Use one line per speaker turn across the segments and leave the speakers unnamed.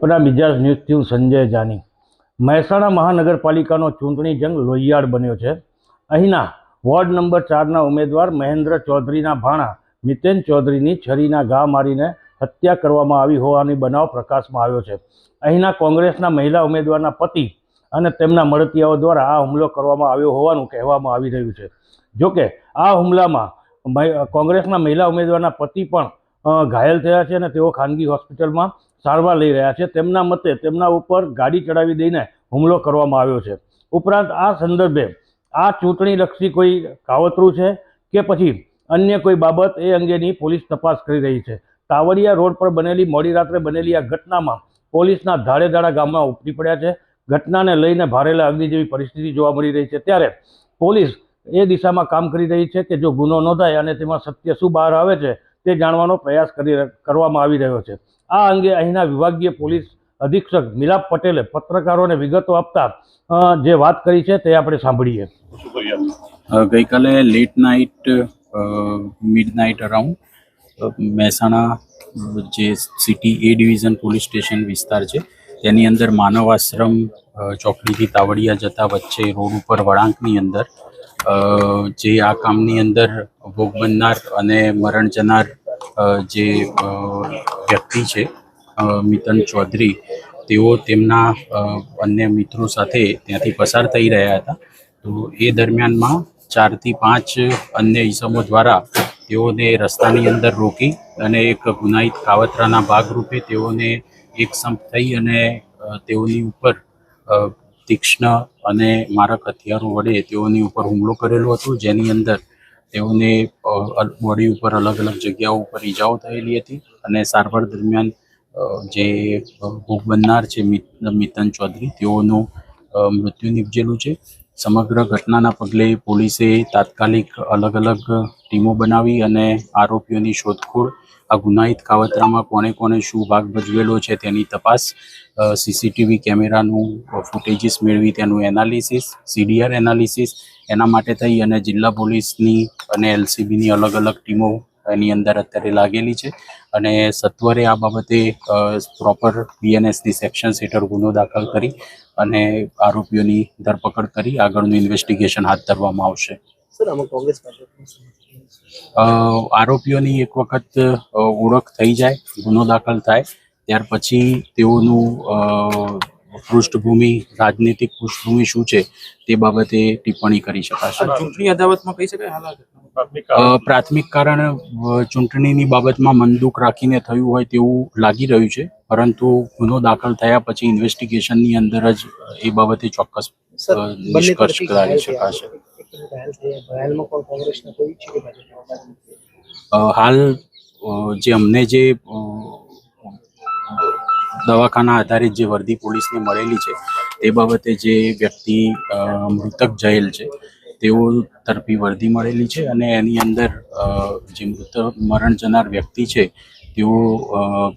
अपना मिजाज न्यूज़થી હું સંજય જાની। મહેસાણા મહાનગરપાલિકાનો ચૂંટણી જંગ લોહિયાળ બન્યો છે। અહીંના વોર્ડ નંબર 4ના ઉમેદવાર મહેન્દ્ર ચૌધરીના ભાણા મિતેન ચૌધરીની છરીના ઘા મારીને હત્યા કરવામાં આવી હોવાની બનાવ પ્રકાશમાં આવ્યો છે। અહીંના કોંગ્રેસના મહિલા ઉમેદવારના પતિ અને તેમના મળતિયાઓ દ્વારા આ હુમલો કરવામાં આવ્યો હોવાનું કહેવામાં આવી રહ્યું છે। જોકે આ હુમલામાં કોંગ્રેસના મહિલા ઉમેદવારના પતિ પણ ઘાયલ થયા છે અને તેઓ ખાનગી હોસ્પિટલમાં સારવાર લઈ રહ્યા છે। તેમના મતે તેમના ઉપર ગાડી ચડાવી દઈને હુમલો કરવામાં આવ્યો છે। ઉપરાંત આ સંદર્ભે આ ચૂંટણીલક્ષી કોઈ કાવતરું છે કે પછી અન્ય કોઈ બાબત એ અંગેની પોલીસ તપાસ કરી રહી છે। તાવડિયા રોડ પર બનેલી મોડી રાત્રે બનેલી આ ઘટનામાં પોલીસના ધાડેધાડા ગામમાં ઉપડી પડ્યા છે। ઘટનાને લઈને ભારેલા અગ્નિ જેવી પરિસ્થિતિ જોવા મળી રહી છે। ત્યારે પોલીસ એ દિશામાં કામ કરી રહી છે કે જો ગુનો નોંધાય અને તેમાં સત્ય શું બહાર આવે છે તે જાણવાનો પ્રયાસ કરવામાં આવી રહ્યો છે। આ અંગે અહીંના વિભાગીય પોલીસ અધિક્ષક મિલાપ પટેલે પત્રકારોને વિગતો આપતા જે વાત કરી છે તે આપણે સાંભળીએ।
ગઈકાલે late night midnight around Mehsana જે city A division police station વિસ્તાર છે તેની અંદર માનવ આશ્રમ ચોકડીથી તાવડિયા જતા વચ્ચે રોડ ઉપર વળાંકની અંદર જે આ કામની અંદર ભોગ બનનાર અને મરણ જનાર જે વ્યક્તિ છે મિતન ચૌધરી, તેઓ તેમના અન્ય મિત્રો સાથે ત્યાંથી પસાર થઈ રહ્યા હતા। તો એ દરમિયાનમાં 4 થી 5 અન્ય ઈસમો દ્વારા તેઓને રસ્તાની અંદર રોકી અને એક ગુનાહિત કાવતરાના ભાગરૂપે તેઓને એકસંપ થઈ અને તેઓની ઉપર તીક્ષ્ણ અને મારક હથિયારો વડે તેઓની ઉપર હુમલો કરેલો હતો, જેની અંદર તેઓને બોડી ઉપર અલગ અલગ જગ્યાઓ ઉપર ઈજાઓ થયેલી હતી અને સારવાર દરમિયાન જે ભોગ બનનાર છે મિતન ચૌધરી તેઓનું મૃત્યુ નિપજેલું છે। સમગ્ર ઘટનાના પગલે પોલીસે તાત્કાલિક અલગ અલગ ટીમો બનાવી અને આરોપીઓની શોધખોળ, આ ગુનાહિત કાવતરામાં કોને કોને શું ભાગ ભજવેલો છે તેની તપાસ, સીસીટીવી કેમેરાનું ફૂટેજીસ મેળવી તેનું એનાલિસિસ, સીડીઆર એનાલિસિસ, એના માટે થઈ અને જિલ્લા પોલીસની અને એલસીબીની અલગ અલગ ટીમો એની અંદર અત્યારે લાગેલી છે અને સત્વરે આ બાબતે પ્રોપર બીએનએસની સેક્શન્સ હેઠળ ગુનો દાખલ કરી અને આરોપીઓની ધરપકડ કરી આગળનું ઇન્વેસ્ટિગેશન હાથ ધરવામાં આવશે। આરોપીઓની એક વખત ઓળખ થઈ જાય, ગુનો દાખલ થાય, ત્યાર પછી તેઓનું પૃષ્ઠભૂમિ, રાજનીતિક પૃષ્ઠભૂમિ શું છે તે બાબતે ટિપ્પણી કરી શકાશે।
ચૂંટણી અદાવતમાં કહી શકાય હાલ
પ્રાથમિક કારણ ચૂંટણીની બાબતમાં મનદુખ રાખીને થયું હોય તેવું લાગી રહ્યું છે, પરંતુ ગુનો દાખલ થયા પછી ઇન્વેસ્ટિગેશનની અંદર જ એ બાબતે ચોક્કસ નિષ્કર્ષ કાઢી શકાશે। હાલ જે અમને જે દવાખાના આધારિત જે વર્દી પોલીસને મળેલી છે તે બાબતે જે વ્યક્તિ મૃતક જયેલ છે તેઓ તરફી વર્દી મળેલી છે અને એની અંદર જે મરણ જનાર વ્યક્તિ છે તેઓ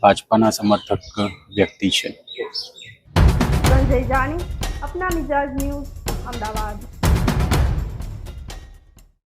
ભાજપાના સમર્થક વ્યક્તિ છે।
સંજય જાની, अपना मिजाज न्यूज़, अहमदाबाद।